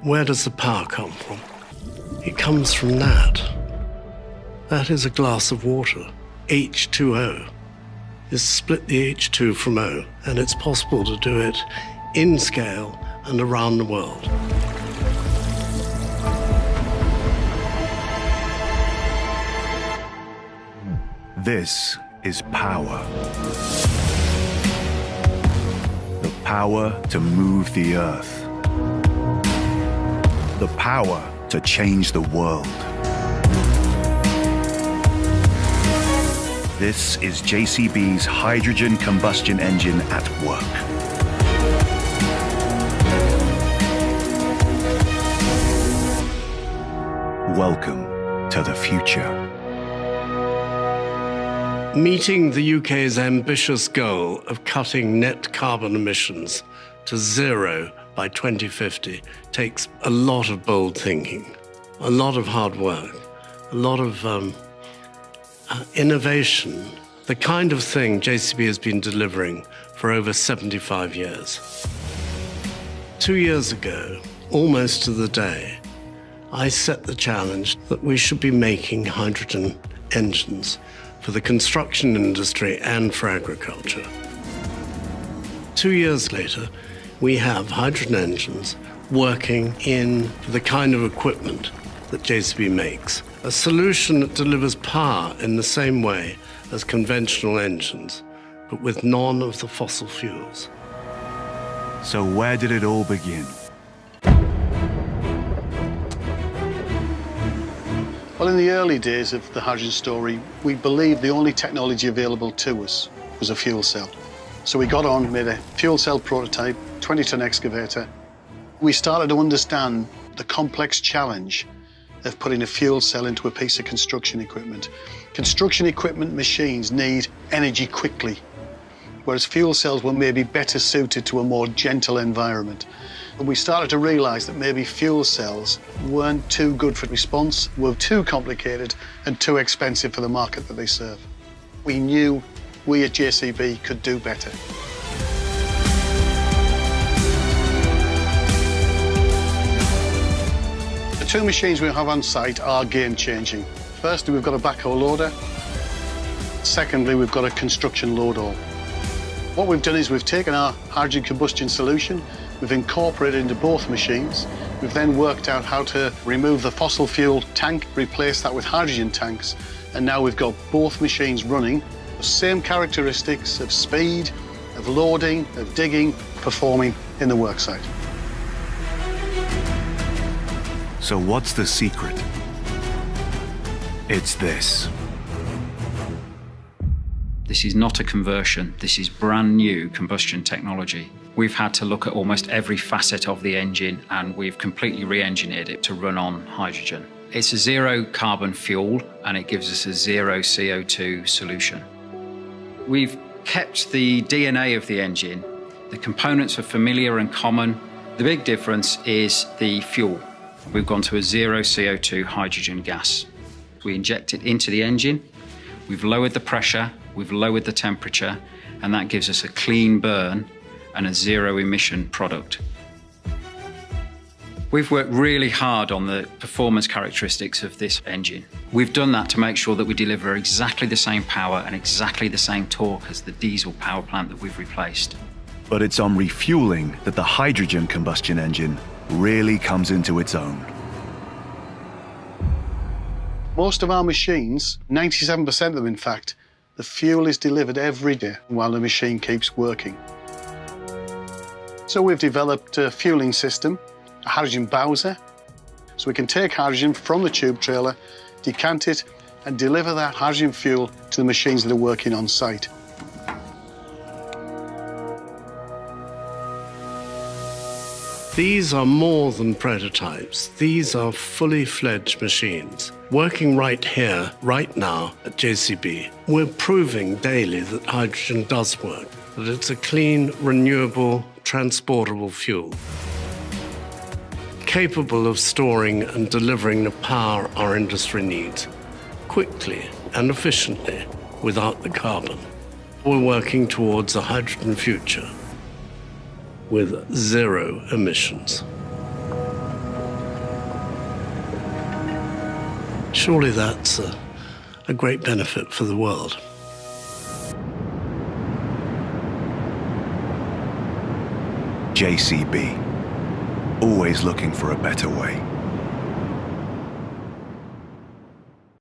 Where does the power come from? It comes from that. That is a glass of water, H2O. Is split the H2 from O, and it's possible to do it in scale and around the world. This is power. The power to move the earth. The power to change the world. This is JCB's hydrogen combustion engine at work. Welcome to the future. Meeting the UK's ambitious goal of cutting net carbon emissions to zero by 2050 takes a lot of bold thinking, a lot of hard work, a lot of innovation, the kind of thing JCB has been delivering for over 75 years. 2 years ago, almost to the day, I set the challenge that we should be making hydrogen engines for the construction industry and for agriculture. 2 years later, we have hydrogen engines working in the kind of equipment that JCB makes, a solution that delivers power in the same way as conventional engines, but with none of the fossil fuels. So where did it all begin? Well, in the early days of the hydrogen story, we believed the only technology available to us was a fuel cell. So we got on, made a fuel cell prototype, 20-ton excavator. We started to understand the complex challenge of putting a fuel cell into a piece of construction equipment. Construction equipment machines need energy quickly, whereas fuel cells were maybe better suited to a more gentle environment. And we started to realize that maybe fuel cells weren't too good for response, were too complicated and too expensive for the market that they serve. We knew we at JCB could do better. The two machines we have on site are game-changing. Firstly, we've got a backhoe loader. Secondly, we've got a construction load haul. What we've done is we've taken our hydrogen combustion solution, we've incorporated it into both machines. We've then worked out how to remove the fossil fuel tank, replace that with hydrogen tanks, and now we've got both machines running. The same characteristics of speed, of loading, of digging, performing in the worksite. So what's the secret? It's this. This is not a conversion, this is brand new combustion technology. We've had to look at almost every facet of the engine and we've completely re-engineered it to run on hydrogen. It's a zero carbon fuel and it gives us a zero CO2 solution. We've kept the DNA of the engine. The components are familiar and common. The big difference is the fuel. We've gone to a zero CO2 hydrogen gas. We inject it into the engine, we've lowered the pressure, we've lowered the temperature, and that gives us a clean burn and a zero emission product. We've worked really hard on the performance characteristics of this engine. We've done that to make sure that we deliver exactly the same power and exactly the same torque as the diesel power plant that we've replaced. But it's on refueling that the hydrogen combustion engine really comes into its own. Most of our machines, 97% of them in fact, the fuel is delivered every day while the machine keeps working. So we've developed a fueling system, a hydrogen bowser, so we can take hydrogen from the tube trailer, decant it, and deliver that hydrogen fuel to the machines that are working on site. These are more than prototypes. These are fully fledged machines. Working right here, right now at JCB, we're proving daily that hydrogen does work, that it's a clean, renewable, transportable fuel, capable of storing and delivering the power our industry needs, quickly and efficiently, without the carbon. We're working towards a hydrogen future with zero emissions. Surely that's a great benefit for the world. JCB, always looking for a better way.